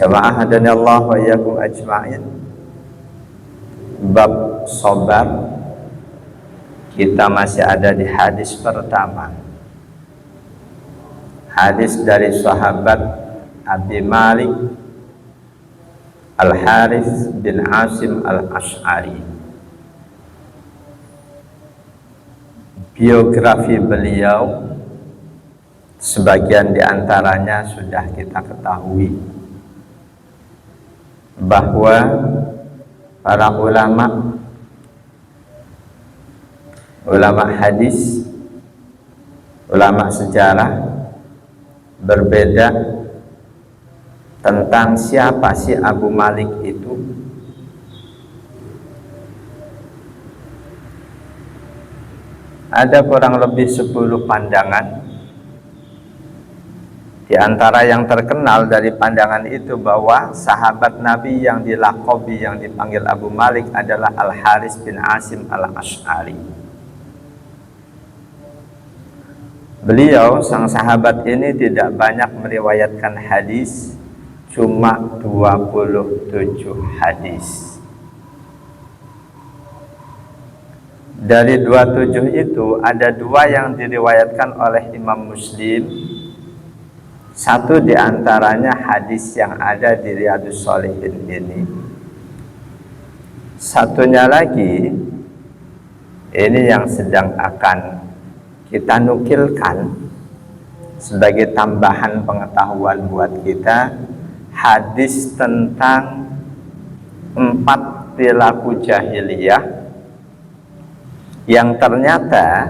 Jamaah hadani Allah wa iyyakum ajma'in. Bab sabar. Kita masih ada di hadis pertama. Hadis dari sahabat Abi Malik Al-Harith bin Asim Al-Ash'ari. Biografi beliau sebagian diantaranya sudah kita ketahui, bahwa para ulama hadis, ulama sejarah berbeda tentang siapa si Abu Malik itu. Ada kurang lebih 10 pandangan. Di antara yang terkenal dari pandangan itu bahwa sahabat Nabi yang dilakobi, yang dipanggil Abu Malik adalah Al-Harith bin Asim Al-Ash'ari. Beliau, sang sahabat ini, tidak banyak meriwayatkan hadis, cuma 27 hadis. Dari 27 itu ada 2 yang diriwayatkan oleh Imam Muslim. Satu diantaranya hadis yang ada di Riyadhus Shalihin ini. Satunya lagi, ini yang sedang akan kita nukilkan sebagai tambahan pengetahuan buat kita. Hadis tentang 4 perilaku jahiliyah yang ternyata,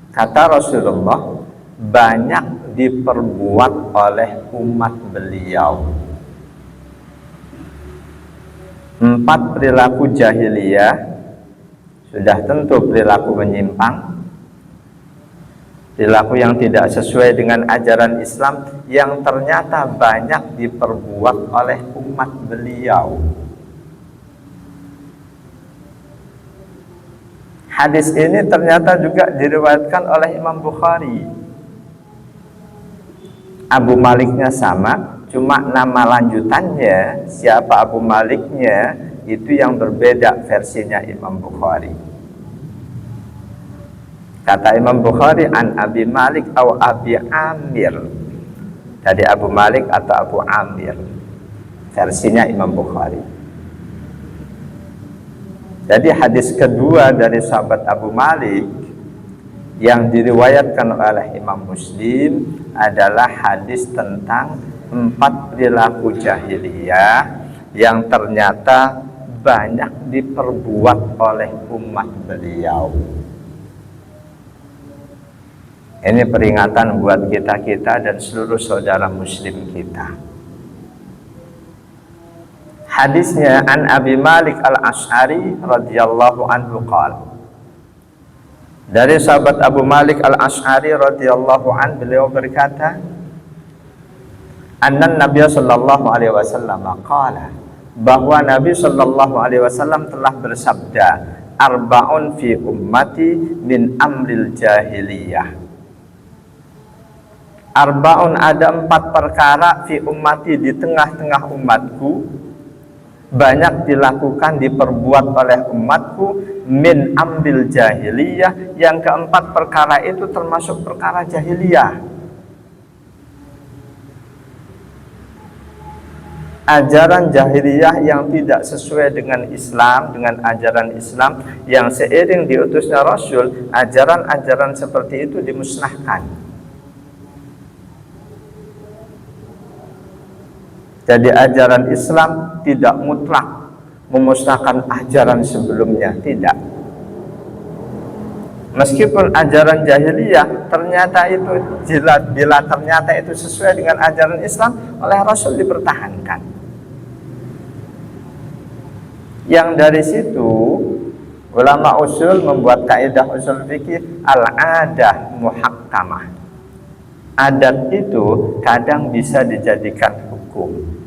kata Rasulullah, banyak diperbuat oleh umat beliau. 4 perilaku jahiliyah, sudah tentu perilaku menyimpang, perilaku yang tidak sesuai dengan ajaran Islam, yang ternyata banyak diperbuat oleh umat beliau. Hadis ini ternyata juga diriwayatkan oleh Imam Bukhari. Abu Maliknya sama, cuma nama lanjutannya, siapa Abu Maliknya, itu yang berbeda versinya Imam Bukhari. Kata Imam Bukhari, an Abi Malik atau Abi Amir, dari Abu Malik atau Abu Amir, versinya Imam Bukhari. Jadi hadis kedua dari sahabat Abu Malik yang diriwayatkan oleh Imam Muslim adalah hadis tentang 4 perilaku jahiliyah yang ternyata banyak diperbuat oleh umat beliau. Ini peringatan buat kita dan seluruh saudara muslim kita. Hadisnya an Abi Malik Al-Ash'ari radhiyallahu anhu qala, dari sahabat Abu Malik Al-Ash'ari radhiyallahu an, beliau berkata, anna Nabi sallallahu alaihi wasallam qala, bahwa Nabi sallallahu alaihi wasallam telah bersabda, arba'un fi ummati min amril jahiliyah. Arba'un, ada 4 perkara fi ummati, di tengah-tengah umatku, banyak dilakukan, diperbuat oleh umatku, min ambil jahiliyah, yang keempat perkara itu termasuk perkara jahiliyah. Ajaran jahiliyah yang tidak sesuai dengan Islam, dengan ajaran Islam yang seiring diutusnya Rasul, ajaran-ajaran seperti itu dimusnahkan. Jadi ajaran Islam tidak mutlak memusnahkan ajaran sebelumnya, tidak. Meskipun ajaran jahiliyah ternyata itu, bila ternyata itu sesuai dengan ajaran Islam, oleh Rasul dipertahankan. Yang dari situ ulama usul membuat kaidah usul fikih al-adah muhakkamah. Adat itu kadang bisa dijadikan hukum.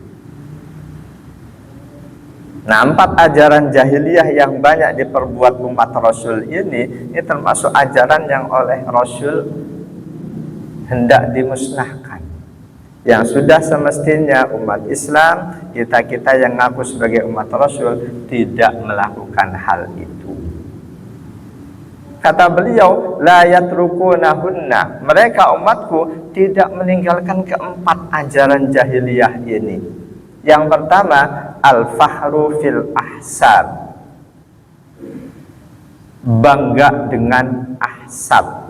Nah, 4 ajaran jahiliyah yang banyak diperbuat umat Rasul ini termasuk ajaran yang oleh Rasul hendak dimusnahkan, Yang sudah semestinya umat Islam, kita-kita yang ngaku sebagai umat Rasul, tidak melakukan hal itu. Kata beliau, la yatrukunahunna, mereka umatku tidak meninggalkan keempat ajaran jahiliyah ini. Yang pertama, al-fahru fil ahsab, bangga dengan ahsab.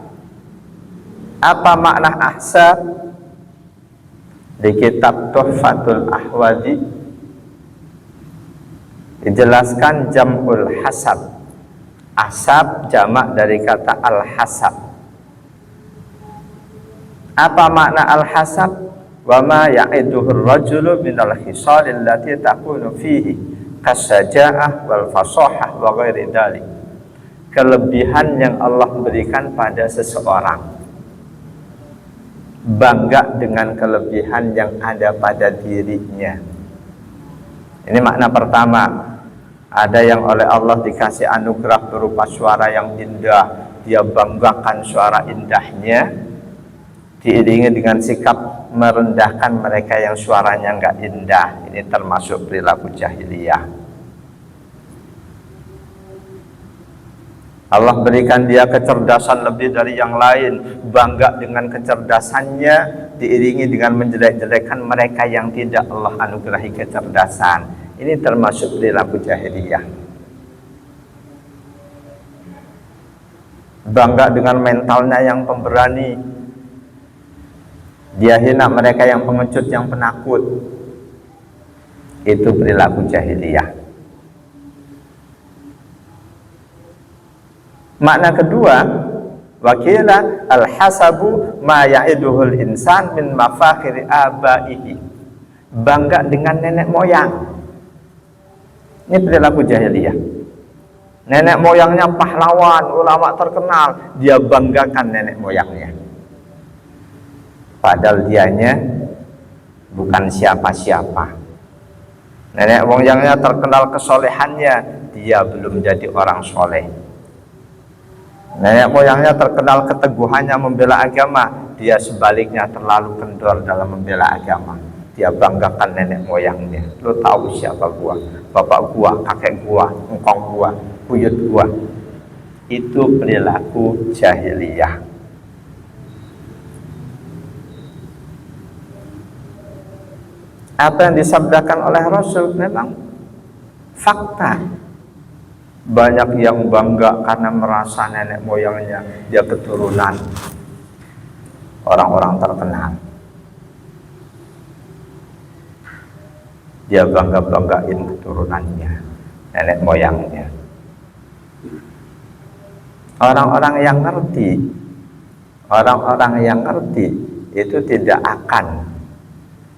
Apa makna ahsab? Di kitab Tuhfatul Ahwadi dijelaskan jam'ul hasab. Asab jamak dari kata al-hasab. Apa makna al-hasab? Wa ma ya'iduhur rajulu minal khisalil lati takunu fihi kasaja'ah wal fasahah wa ghairi dhalik. Kelebihan yang Allah berikan pada seseorang, bangga dengan kelebihan yang ada pada dirinya. Ini makna pertama. Ada yang oleh Allah dikasih anugerah berupa suara yang indah, dia banggakan suara indahnya, diiringi dengan sikap merendahkan mereka yang suaranya enggak indah. Ini termasuk perilaku jahiliyah. Allah berikan dia kecerdasan lebih dari yang lain, bangga dengan kecerdasannya, diiringi dengan menjelek-jelekan mereka yang tidak Allah anugerahi kecerdasan. Ini termasuk perilaku jahiliyah. Bangga dengan mentalnya yang pemberani, dia hina mereka yang pengecut, yang penakut. Itu perilaku jahiliyah. Makna kedua, wakila al-hasabu ma ya'iduhul insan min mafakhiri abaihi, bangga dengan nenek moyang. Ini perilaku jahiliyah. Nenek moyangnya pahlawan, ulama terkenal, dia banggakan nenek moyangnya. Padahal dianya bukan siapa-siapa. Nenek moyangnya terkenal kesolehannya, dia belum jadi orang soleh. Nenek moyangnya terkenal keteguhannya membela agama, dia sebaliknya terlalu kendor dalam membela agama. Dia banggakan nenek moyangnya. Lo tahu siapa gua? Bapak gua, kakek gua, engkong gua, buyut gua. Itu perilaku jahiliyah. Apa yang disabdakan oleh Rasul memang fakta. Banyak yang bangga karena merasa nenek moyangnya dia keturunan orang-orang terkenal. Dia bangga-banggain keturunannya, nenek moyangnya. Orang-orang yang ngerti itu tidak akan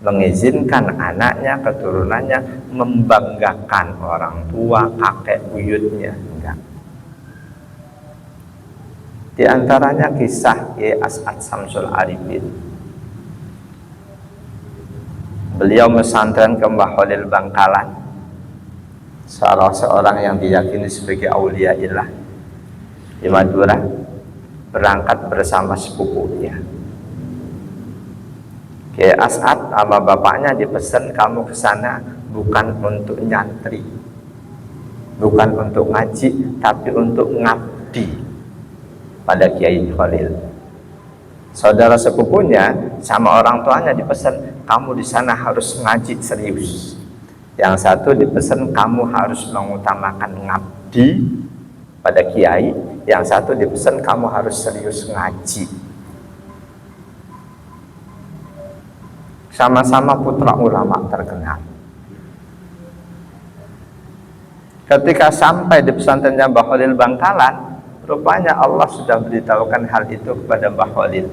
mengizinkan anaknya, keturunannya membanggakan orang tua, kakek, buyutnya. Enggak. Di antaranya kisah Kiai As'ad Samsul Arifin. Beliau mesantren ke Mbah Khalil Bangkalan, salah seorang yang diyakini sebagai aulia ilah di Madura, berangkat bersama sepupunya. Kiai As'ad sama bapaknya dipesan, kamu ke sana bukan untuk nyantri, bukan untuk ngaji, tapi untuk ngabdi pada Kiai Khalil. Saudara sepupunya sama orang tuanya dipesan, kamu di sana harus ngaji serius. Yang satu dipesan, kamu harus mengutamakan ngabdi pada kiai. Yang satu dipesan, kamu harus serius ngaji. Sama-sama putra ulama terkenal. Ketika sampai di pesantrennya Mbah Khalil Bangkalan, rupanya Allah sudah beritahukan hal itu kepada Mbah Khalil.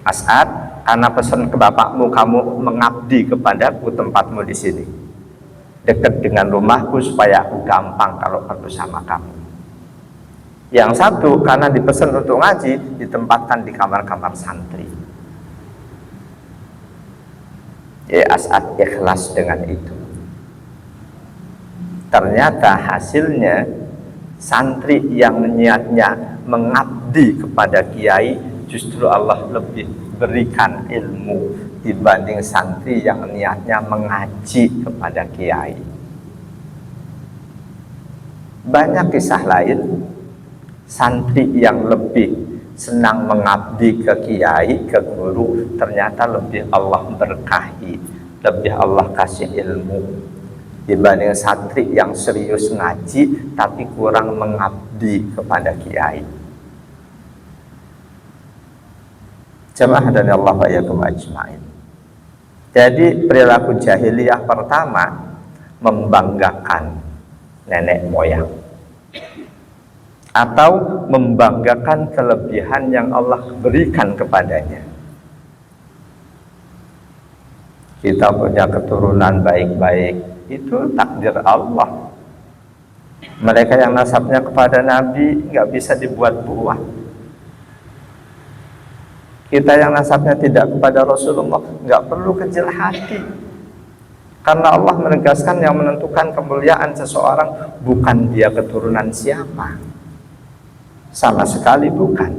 As'ad, karena pesan ke bapakmu, kamu mengabdi kepadaku, tempatmu di sini, dekat dengan rumahku supaya aku gampang kalau perlu sama kamu. Yang satu karena dipesan untuk ngaji, ditempatkan di kamar-kamar santri. Ya, As'ad ikhlas dengan itu. Ternyata hasilnya santri yang niatnya mengabdi kepada kiai, justru Allah lebih berikan ilmu, dibanding santri yang niatnya mengaji kepada kiai. Banyak kisah lain santri yang lebih senang mengabdi ke kiai, ke guru, ternyata lebih Allah berkahi, lebih Allah kasih ilmu dibanding santri yang serius ngaji tapi kurang mengabdi kepada kiai. Jamaah dan Allah wa yakum ajma'in. Jadi perilaku jahiliyah pertama membanggakan nenek moyang atau membanggakan kelebihan yang Allah berikan kepadanya. Kita punya keturunan baik-baik, itu takdir Allah. Mereka yang nasabnya kepada Nabi nggak bisa dibuat-buat. Kita yang nasabnya tidak kepada Rasulullah nggak perlu kecil hati, karena Allah menegaskan yang menentukan kemuliaan seseorang bukan dia keturunan siapa, sama sekali bukan,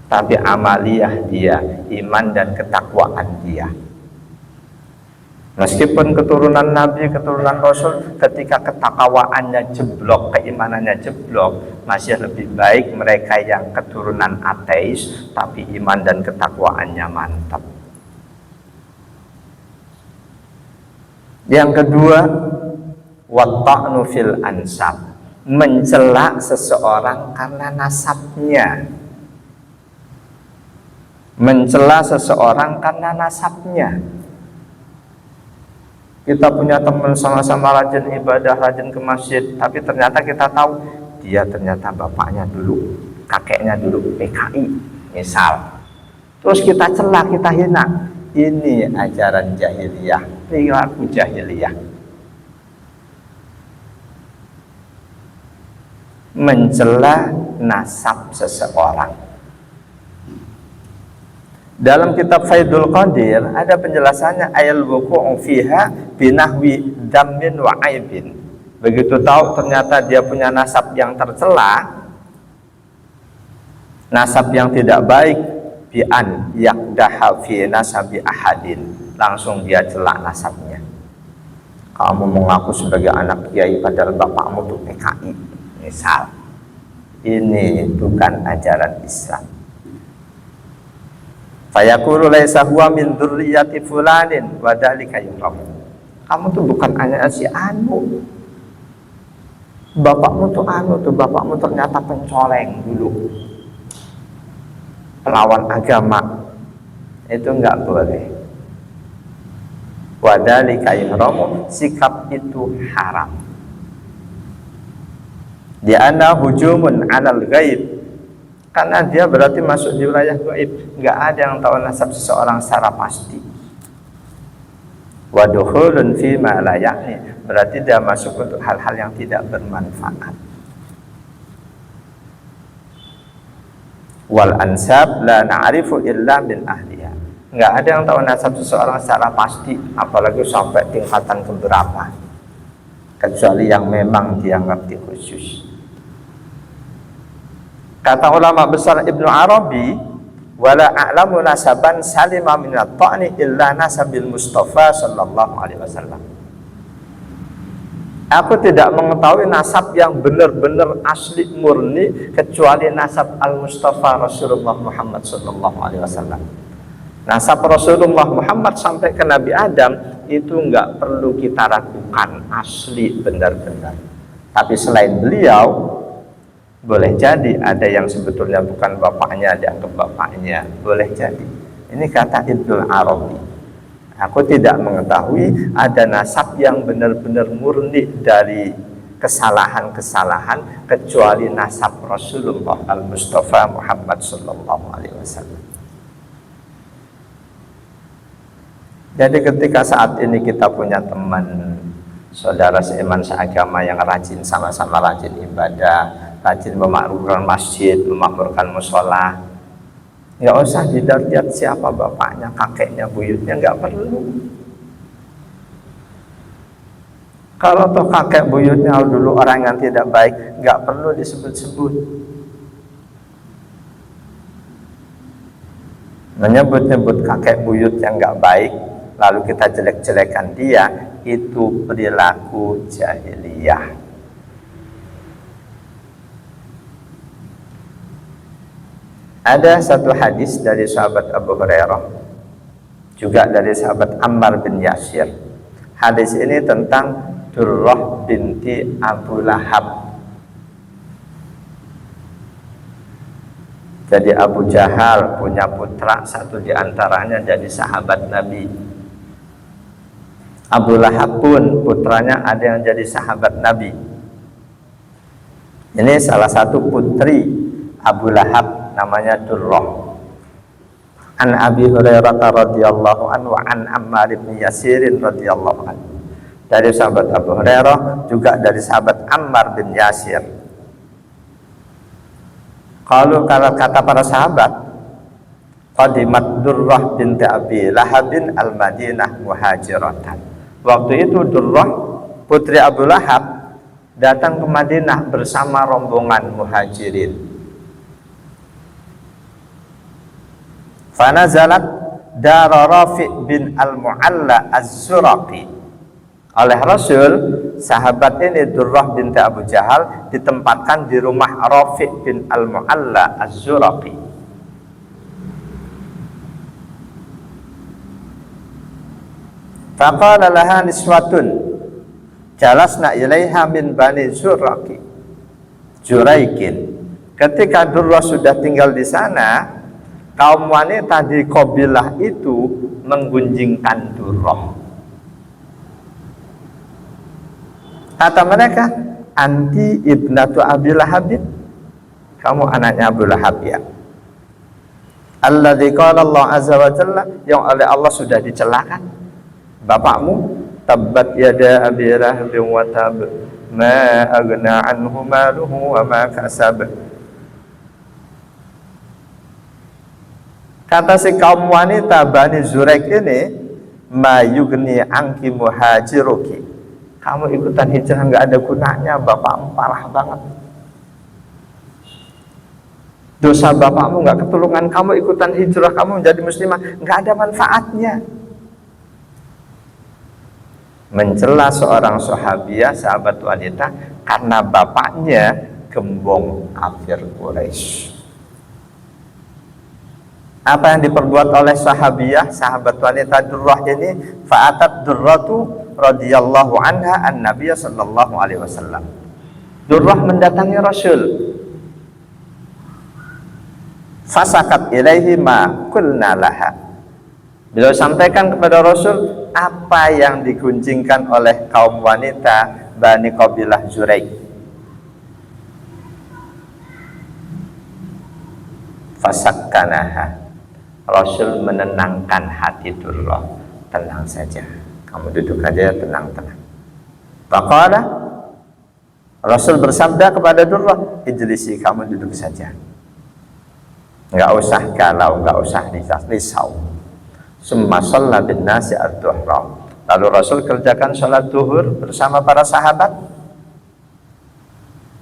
tapi amaliyah dia, iman dan ketakwaan dia. Meskipun keturunan Nabi, keturunan Rasul, ketika ketakwaannya jeblok, keimanannya jeblok, masih lebih baik mereka yang keturunan ateis tapi iman dan ketakwaannya mantap. Yang kedua, watta'nu fil ansab, mencela seseorang karena nasabnya. Mencela seseorang karena nasabnya. Kita punya teman sama-sama rajin ibadah, rajin ke masjid, tapi ternyata kita tahu dia ternyata bapaknya dulu, kakeknya dulu PKI misal. Terus kita cela, kita hina. Ini ajaran jahiliyah, perilaku jahiliyah. Mencela nasab seseorang. Dalam kitab Faidul Qadir ada penjelasannya, ayal wuqu'u fiha binahwi dammin wa aibin. Begitu tahu ternyata dia punya nasab yang tercela, nasab yang tidak baik, bi an yakdaha fi nasabi ahadin, langsung dia celak nasabnya. Kamu mengaku sebagai anak kiai padahal bapakmu tuh PKI misal. Ini bukan ajaran Islam. Fayaqulu laisa huwa min dzurriyyati fulanin wa dzalika yuram. Kamu tuh bukan anak si anu. Bapakmu tuh anu tuh, bapakmu ternyata pencoleng dulu. Pelawan agama. Itu enggak boleh. Wa dzalika yuram, sikap itu haram. Di anna hujumun 'alal ghaib. Karena dia berarti masuk di wilayah gaib, nggak ada yang tahu nasab seseorang secara pasti. Waduhulun fi ma la ya'ni, berarti dia masuk untuk hal-hal yang tidak bermanfaat. Wal ansab la na'rifu illa min ahliha, nggak ada yang tahu nasab seseorang secara pasti, apalagi sampai tingkatan keberapa, kecuali yang memang dia ngerti khusus. Kata ulama besar Ibnu Arabi, wala a'lamu nasaban salima minat ta'ni illa nasabil Mustafa sallallahu alaihi wasallam. Aku tidak mengetahui nasab yang benar-benar asli murni kecuali nasab al-Mustafa Rasulullah Muhammad sallallahu alaihi wasallam. Nasab Rasulullah Muhammad sampai ke Nabi Adam itu enggak perlu kita ragukan, asli benar-benar. Tapi selain beliau, boleh jadi ada yang sebetulnya bukan bapaknya dianggap bapaknya, boleh jadi. Ini kata Ibnu Arabi. Aku tidak mengetahui ada nasab yang benar-benar murni dari kesalahan-kesalahan kecuali nasab Rasulullah al-Mustafa Muhammad sallallahu alaihi wasallam. Jadi ketika saat ini kita punya teman, saudara seiman seagama yang rajin, sama-sama rajin ibadah, rajin memakmurkan masjid, memakmurkan musola, nggak usah dilihat siapa bapaknya, kakeknya, buyutnya, nggak perlu. Kalau toh kakek buyutnya dulu orang yang tidak baik, nggak perlu disebut-sebut. menyebut-nyebut kakek buyut yang nggak baik, lalu kita jelek-jelekan dia, itu perilaku jahiliyah. Ada satu hadis dari sahabat Abu Hurairah, juga dari sahabat Ammar bin Yasir. Hadis ini tentang Durrah binti Abu Lahab. Jadi Abu Jahal punya putra, satu diantaranya jadi sahabat Nabi. Abu Lahab pun putranya ada yang jadi sahabat Nabi. Ini salah satu putri Abu Lahab, namanya Durrah. An Abi Hurairah radhiyallahu anhu wa an Ammar bin Yasir radhiyallahu anhu. Dari sahabat Abu Hurairah, juga dari sahabat Ammar bin Yasir. Kalau kata para sahabat, qadimat Durrah binti Abi Lahabin al-Madinah muhajiratan. Waktu itu Durrah putri Abu Lahab datang ke Madinah bersama rombongan muhajirin. Fanazalat dara Rafi' bin al-Mu'alla az-Zuraqi. Oleh Rasul, sahabat ini Durrah binti Abu Jahal ditempatkan di rumah Rafi' bin al-Mu'alla az-Zuraqi. Faqala laha niswatun jalasna ilaiha min bani Zuraqi Juraikin. Ketika Durrah sudah tinggal di sana, kaum wanita di kabilah itu menggunjingkan Durrah. Kata mereka, anti ibnatu Abi Lahab, kamu anaknya Abu Lahab ya. Alladzi qala Allah azza wa jalla, yang oleh Allah sudah dicelakan bapakmu, tabbat yada Abi Lahab wa tab, ma aghna anhu maluhu wa ma kasab. Kata si kaum wanita Bani Zuraik ini, ma yugni anki muhajiruki, kamu ikutan hijrah nggak ada gunanya, bapakmu parah banget, dosa bapakmu nggak ketulungan, kamu ikutan hijrah, kamu menjadi muslimah nggak ada manfaatnya. Mencela seorang sahabiah, sahabat wanita, karena bapaknya gembong kafir Quraisy. Apa yang diperbuat oleh sahabiah, sahabat wanita Durrah ini? Fa'atat Durratu radhiyallahu anha an-nabiy sallallahu alaihi wasallam. Durrah mendatangi Rasul. Fasakat ilaihi ma qulna laha. Beliau sampaikan kepada Rasul apa yang digunjingkan oleh kaum wanita Bani Qabilah Zuraik. Fasakkanaha. Rasul menenangkan hati Durrah. Tenang saja, kamu duduk aja, tenang-tenang. Faqala, Rasul bersabda kepada Durrah, ijlisi, kamu duduk saja, nggak usah galau, nggak usah risau. Summa shalla bin nasi ad-duhra. Lalu Rasul kerjakan sholat duhur bersama para sahabat.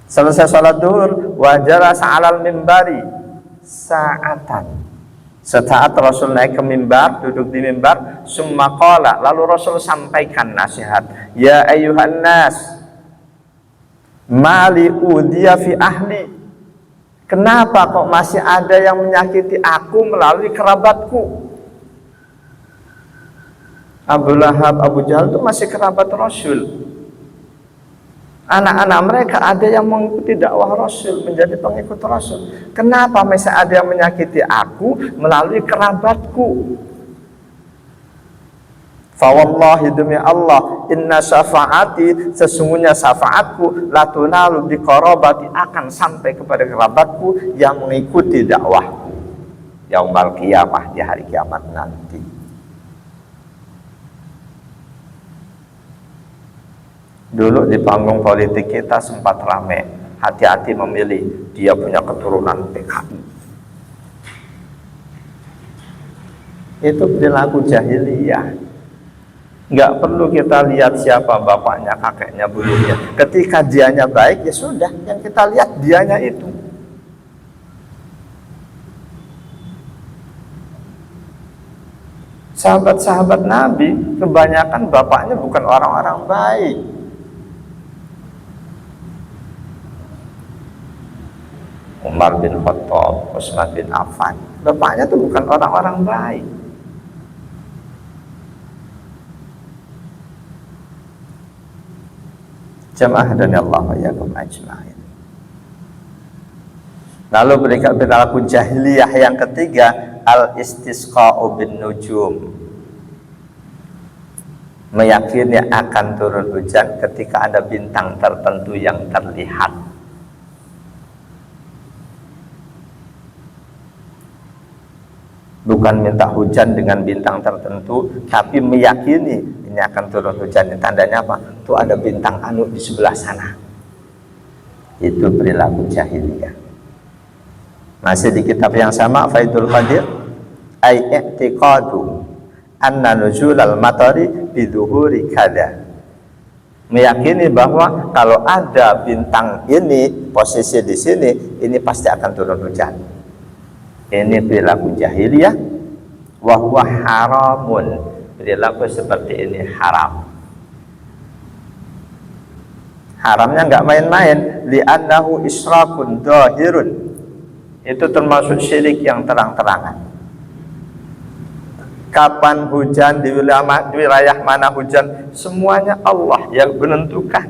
Selesai sholat duhur, wajara sa'alal mimbari sa'atan. Sesaat Rasul naik ke mimbar, duduk di mimbar, summa qala, lalu Rasul sampaikan nasihat, ya ayyuhan nas, mali udhiya fi ahli, kenapa kok masih ada yang menyakiti aku melalui kerabatku? Abu Lahab, Abu Jahal itu masih kerabat Rasul. Anak-anak mereka ada yang mengikuti dakwah Rasul, menjadi pengikut Rasul. Kenapa masih ada yang menyakiti aku melalui kerabatku? Fawallahi, demi Allah, inna syafaati, sesungguhnya syafaatku, la tunalu bi qarabati, akan sampai kepada kerabatku yang mengikuti dakwahku yaumul qiyamah, di hari kiamat nanti. Dulu di panggung politik kita sempat rame, hati-hati memilih, dia punya keturunan PKI. Itu perilaku jahiliyah. Nggak perlu kita lihat siapa bapaknya, kakeknya, buyutnya. Ketika dianya baik, ya sudah, yang kita lihat dianya itu. Sahabat-sahabat Nabi kebanyakan bapaknya bukan orang-orang baik. Umar bin Khattab, Utsman bin Affan, bapaknya tuh bukan orang-orang baik. Jamaah dan Allah yakum ajma'in. Lalu berlaku jahiliyah yang ketiga, al-istisqa'u bin nujum. Meyakini akan turun hujan ketika ada bintang tertentu yang terlihat. Bukan minta hujan dengan bintang tertentu, tapi meyakini ini akan turun hujan. Tandanya apa? Tuh ada bintang anu di sebelah sana. Itu perilaku jahiliyah. Masih di kitab yang sama, Faidul Qadir, ay i'tiqadu anna nuzulal matari biduhuri kada. Meyakini bahwa kalau ada bintang ini posisi di sini, ini pasti akan turun hujan. Ini perilaku jahiliyah, wa huwa haramun. Perilaku seperti ini haram. Haramnya nggak main-main, li'annahu israkun dhahirun. Itu termasuk syirik yang terang-terangan. Kapan hujan, di wilayah mana hujan, semuanya Allah yang menentukan,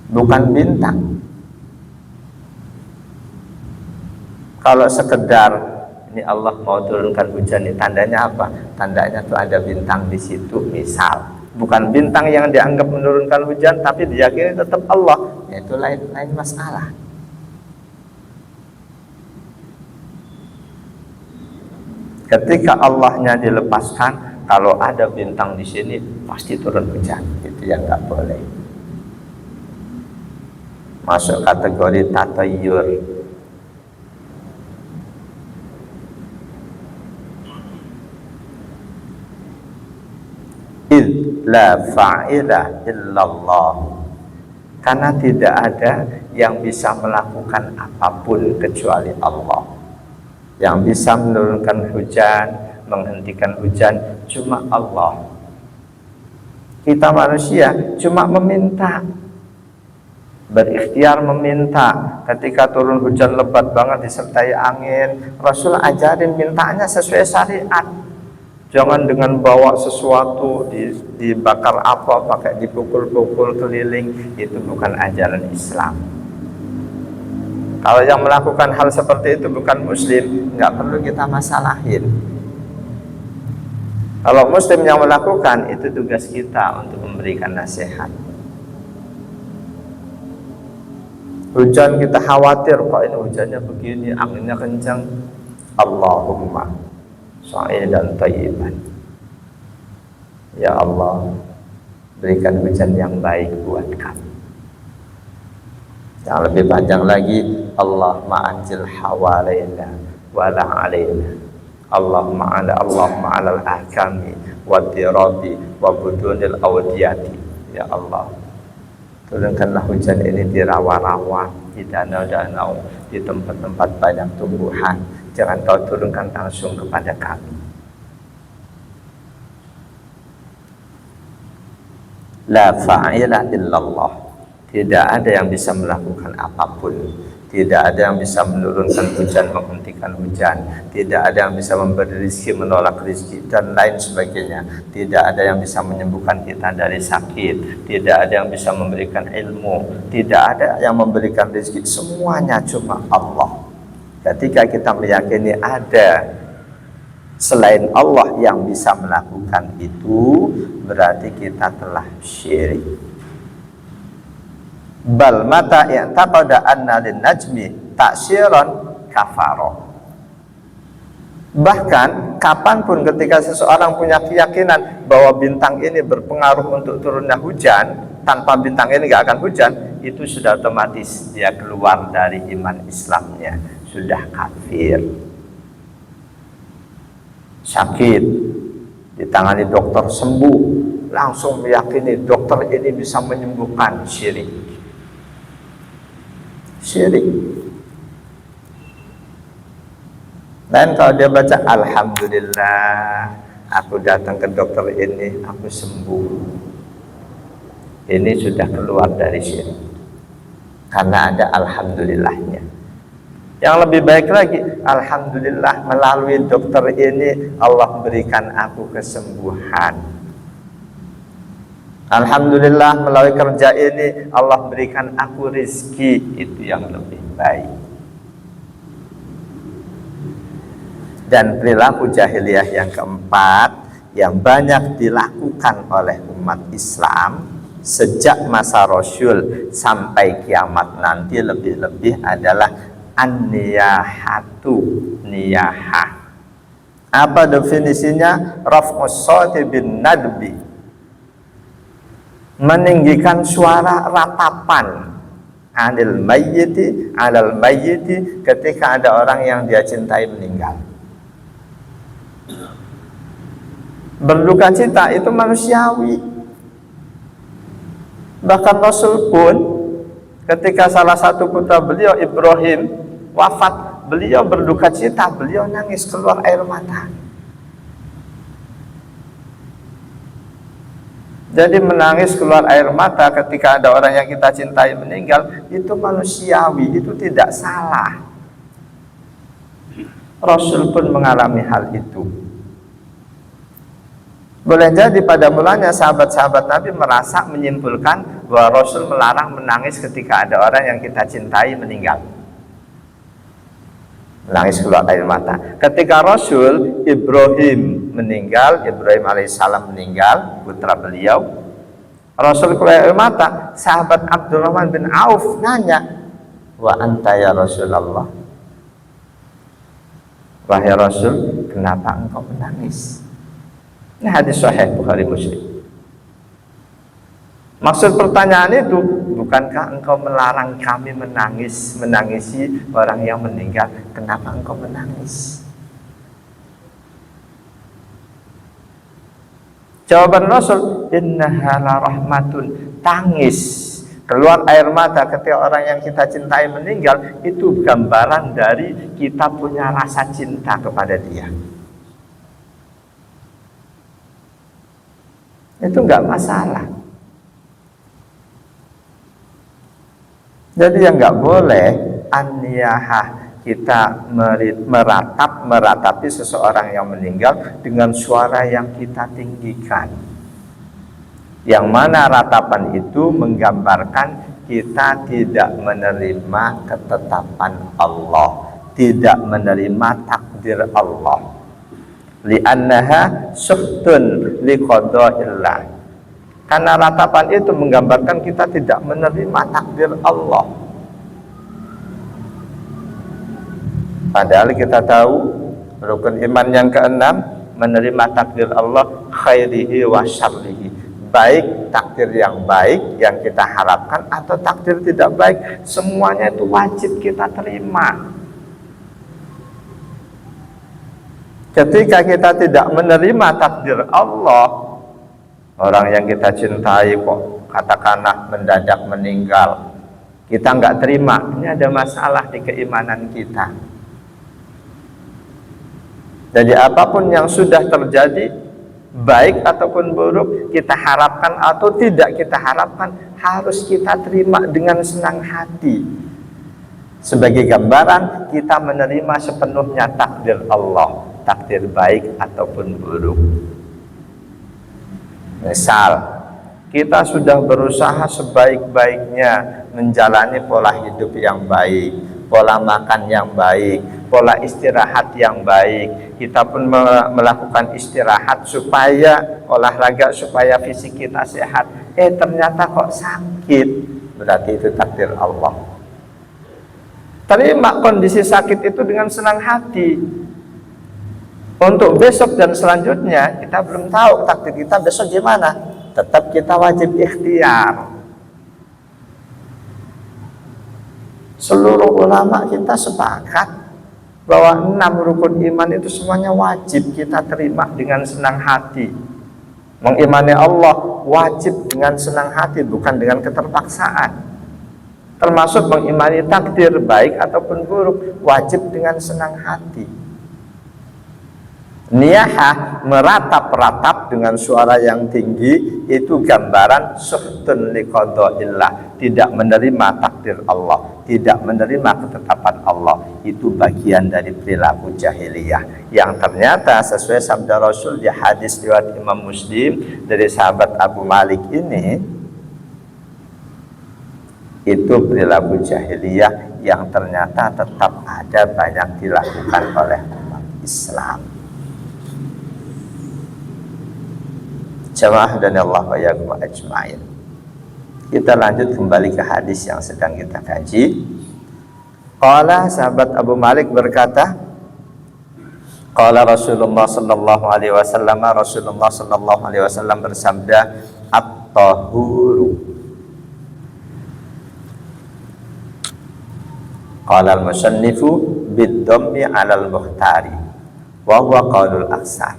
bukan bintang. Kalau sekedar ini Allah mau turunkan hujan, ini tandanya apa? Tandanya tuh ada bintang di situ, misal. Bukan bintang yang dianggap menurunkan hujan, tapi diyakini tetap Allah. Ya, itu lain masalah. Ketika Allahnya dilepaskan, kalau ada bintang di sini pasti turun hujan. Itu yang nggak boleh. Masuk kategori tatayur. La fa'ila illallah. Karena tidak ada yang bisa melakukan apapun kecuali Allah. Yang bisa menurunkan hujan, menghentikan hujan cuma Allah. Kita manusia cuma meminta, berikhtiar meminta. Ketika turun hujan lebat banget disertai angin, Rasul ajarin mintanya sesuai syariat. Jangan dengan bawa sesuatu dibakar apa, pakai dipukul-pukul keliling. Itu bukan ajaran Islam. Kalau yang melakukan hal seperti itu bukan muslim, nggak perlu kita masalahin. Kalau muslim yang melakukan, itu tugas kita untuk memberikan nasihat. Hujan kita khawatir, kok ini hujannya begini, anginnya kencang. Allahumma sha'idan thayyiban. Ya Allah, berikan hujan yang baik buat kami. Yang lebih panjang lagi, Allahumma anzil hawalaina wala alaina. Allahumma alal ahkami wa dirabi wa budunil awdiyati. Ya Allah, turunkanlah hujan ini di rawa-rawa, di danau-danau, di tempat-tempat banyak tumbuhan. Jangan kau turunkan langsung kepada kami. La fa'ila illallah. Tidak ada yang bisa melakukan apapun. Tidak ada yang bisa menurunkan hujan, menghentikan hujan. Tidak ada yang bisa memberi rezeki, menolak rezeki, dan lain sebagainya. Tidak ada yang bisa menyembuhkan kita dari sakit. Tidak ada yang bisa memberikan ilmu. Tidak ada yang memberikan rezeki. Semuanya cuma Allah. Ketika kita meyakini ada selain Allah yang bisa melakukan itu, berarti kita telah syirik. Bal mata i'taqada anna lin najmi ta'syiran kafaro. Bahkan kapanpun ketika seseorang punya keyakinan bahwa bintang ini berpengaruh untuk turunnya hujan, tanpa bintang ini gak akan hujan, itu sudah otomatis dia keluar dari iman Islamnya, sudah kafir. Sakit ditangani dokter sembuh, langsung meyakini dokter ini bisa menyembuhkan, syirik. Syirik. Dan kalau dia baca alhamdulillah aku datang ke dokter ini, aku sembuh. Ini sudah keluar dari syirik, karena ada alhamdulillahnya. Yang lebih baik lagi, alhamdulillah melalui dokter ini Allah berikan aku kesembuhan. Alhamdulillah melalui kerja ini Allah berikan aku rezeki. Itu yang lebih baik. Dan perilaku jahiliyah yang keempat yang banyak dilakukan oleh umat Islam sejak masa Rasul sampai kiamat nanti lebih-lebih adalah an-niyahatu, niyahah. Apa definisinya? Raf'us shawti bin nadbi, meninggikan suara ratapan alal mayyiti ketika ada orang yang dia cintai meninggal. Berduka cita itu manusiawi. Bahkan Rasul pun ketika salah satu putra beliau Ibrahim wafat, beliau berduka cita, beliau nangis keluar air mata. Jadi menangis keluar air mata ketika ada orang yang kita cintai meninggal itu manusiawi, itu tidak salah. Rasul pun mengalami hal itu. Boleh jadi pada mulanya sahabat-sahabat Nabi merasa menyimpulkan bahwa Rasul melarang menangis ketika ada orang yang kita cintai meninggal. Menangis keluar air mata. Ketika Rasul Ibrahim meninggal, Ibrahim alaihissalam meninggal, putra beliau, Rasul keluar air mata. Sahabat Abdurrahman bin Auf nanya, wa anta ya Rasulullah, wahai Rasul, kenapa engkau menangis? Ini hadis sahih Bukhari Muslim. Maksud pertanyaan itu, bukankah engkau melarang kami menangisi orang yang meninggal? Kenapa engkau menangis? Jawaban Rasul, innaha la rahmatun, tangis, keluar air mata ketika orang yang kita cintai meninggal, itu gambaran dari kita punya rasa cinta kepada dia. Itu enggak masalah. Jadi yang enggak boleh an-niyahah, kita meratapi seseorang yang meninggal dengan suara yang kita tinggikan. Yang mana ratapan itu menggambarkan kita tidak menerima ketetapan Allah, tidak menerima takdir Allah. Li'annaha suhtun liqada'illah, karena ratapan itu menggambarkan kita tidak menerima takdir Allah. Padahal kita tahu rukun iman yang keenam menerima takdir Allah, khairihi wa syarrihi, baik takdir yang baik yang kita harapkan atau takdir tidak baik, semuanya itu wajib kita terima. Ketika kita tidak menerima takdir Allah, orang yang kita cintai kok katakanlah mendadak meninggal, kita nggak terima, ini ada masalah di keimanan kita. Jadi apapun yang sudah terjadi, baik ataupun buruk, kita harapkan atau tidak kita harapkan, harus kita terima dengan senang hati. Sebagai gambaran kita menerima sepenuhnya takdir Allah, takdir baik ataupun buruk. Misal kita sudah berusaha sebaik-baiknya menjalani pola hidup yang baik, pola makan yang baik, pola istirahat yang baik. Kita pun melakukan istirahat supaya olahraga, supaya fisik kita sehat. Ternyata kok sakit, berarti itu takdir Allah. Terima kondisi sakit itu dengan senang hati. Untuk besok dan selanjutnya kita belum tahu takdir kita besok gimana. Tetap kita wajib ikhtiar. Seluruh ulama kita sepakat bahwa 6 rukun iman itu semuanya wajib kita terima dengan senang hati. Mengimani Allah wajib dengan senang hati, bukan dengan keterpaksaan. Termasuk mengimani takdir baik ataupun buruk wajib dengan senang hati. Niyahah, meratap-ratap dengan suara yang tinggi, itu gambaran suhtun liqada'illah, tidak menerima takdir Allah, tidak menerima ketetapan Allah. Itu bagian dari perilaku jahiliyah yang ternyata sesuai sabda Rasul di hadis riwayat Imam Muslim dari sahabat Abu Malik ini, itu perilaku jahiliyah yang ternyata tetap ada banyak dilakukan oleh umat Islam. Jamaah dan Allah wa yakum ajma'in. Kita lanjut kembali ke hadis yang sedang kita kaji. Qala, sahabat Abu Malik berkata, qala Rasulullah sallallahu alaihi wasallam, Rasulullah sallallahu alaihi wasallam bersabda, at-tahuru. Qala al-musannifu bid-dhammi 'ala al-mukhtari wa huwa qaulul aksar.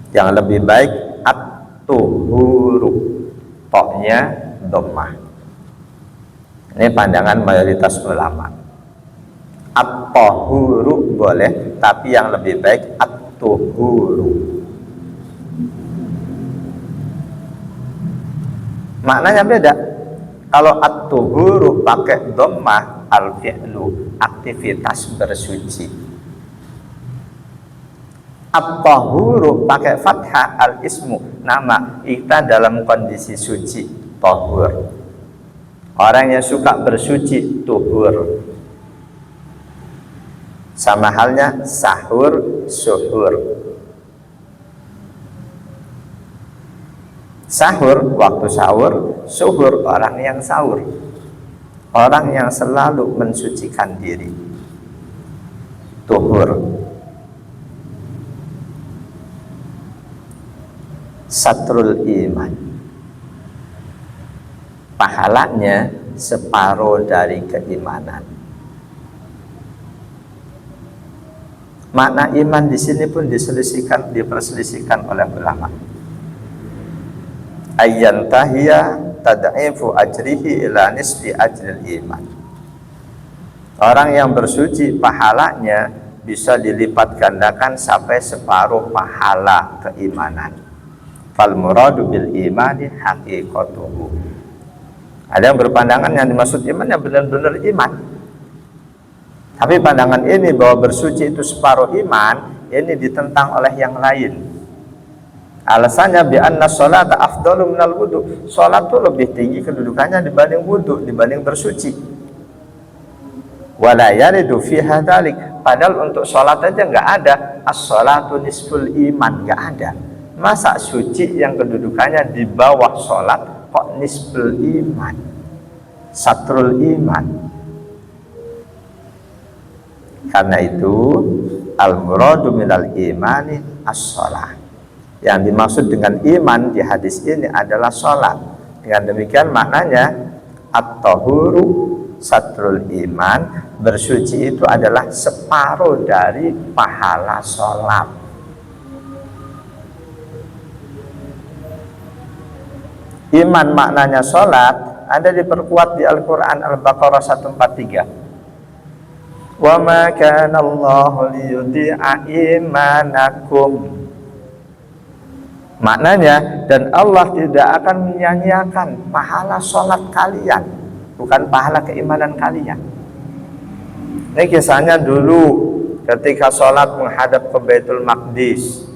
Yang lebih baik at-tuhuru, toknya dhammah. Ini pandangan mayoritas ulama. At-tahuru boleh, tapi yang lebih baik at-tuhuru. Maknanya beda. Kalau at-tuhuru pakai dhammah, al-fi'lu, aktivitas bersuci. At-tahuru pakai fathah, al-ismu, nama, kita dalam kondisi suci, tahur. Orang yang suka bersuci, tuhur. Sama halnya sahur, suhur. Sahur, waktu sahur. Suhur, orang yang sahur. Orang yang selalu mensucikan diri, tuhur. Satrul iman, pahalanya separuh dari keimanan. Makna iman di sini pun diperselisihkan oleh ulama. Ayyantahiya tad'ifu ajrihi ila nisfi ajril iman. Orang yang bersuci pahalanya bisa dilipat gandakan sampai separuh pahala keimanan. Fal muradu bil imani haqiqatuhu. Ada yang berpandangan yang dimaksud iman yang benar-benar iman. Tapi pandangan ini bahwa bersuci itu separuh iman, ini ditentang oleh yang lain. Alasannya bi anna sholata afdalu minal wudu. Salat itu lebih tinggi kedudukannya dibanding wudu, dibanding bersuci. Wala yaridu fiha dzalik. Padahal untuk salat aja enggak ada as-sholatu nisful iman, enggak ada. Masa suci yang kedudukannya di bawah sholat kok nisbul iman, satrul iman? Karena itu al-muradu minal imani as-sholah. Yang dimaksud dengan iman di hadis ini adalah sholat. Dengan demikian maknanya at-tahuru satrul iman, bersuci itu adalah separuh dari pahala sholat. Iman maknanya sholat, ada diperkuat di Al-Quran Al-Baqarah 143. Wa ma kana Allahu liyudhi'a imanakum. Maknanya, dan Allah tidak akan menyanyiakan pahala sholat kalian, bukan pahala keimanan kalian. Ini kisahnya dulu ketika sholat menghadap ke Baitul Maqdis.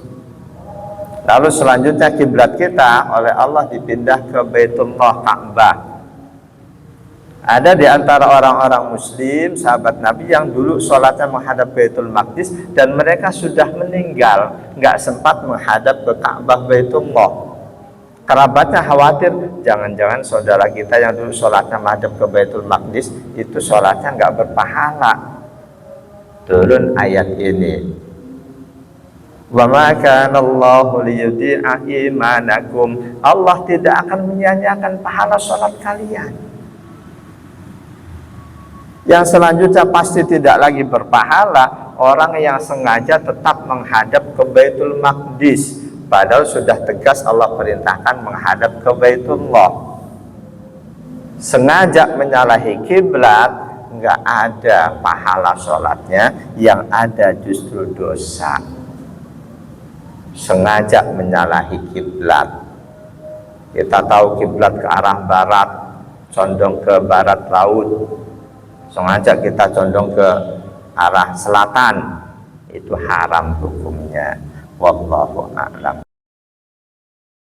Lalu selanjutnya kiblat kita oleh Allah dipindah ke Baitullah, Ka'bah. Ada di antara orang-orang muslim, sahabat Nabi yang dulu sholatnya menghadap Baitul Maqdis dan mereka sudah meninggal, nggak sempat menghadap ke Ka'bah Baitullah. Kerabatnya khawatir, jangan-jangan saudara kita yang dulu sholatnya menghadap ke Baitul Maqdis itu sholatnya nggak berpahala. Turun ayat ini. Wa ma kana Allahu liyudhi'a imanakum. Allah tidak akan menyanyiakan pahala sholat kalian. Yang selanjutnya pasti tidak lagi berpahala orang yang sengaja tetap menghadap ke Baitul Maqdis, padahal sudah tegas Allah perintahkan menghadap ke Baitullah. Sengaja menyalahi kiblat, nggak ada pahala sholatnya, yang ada justru dosa. sengaja menyalahi kiblat. Kita tahu kiblat ke arah barat, condong ke barat laut, sengaja kita condong ke arah selatan, itu haram hukumnya. Wallahu a'lam.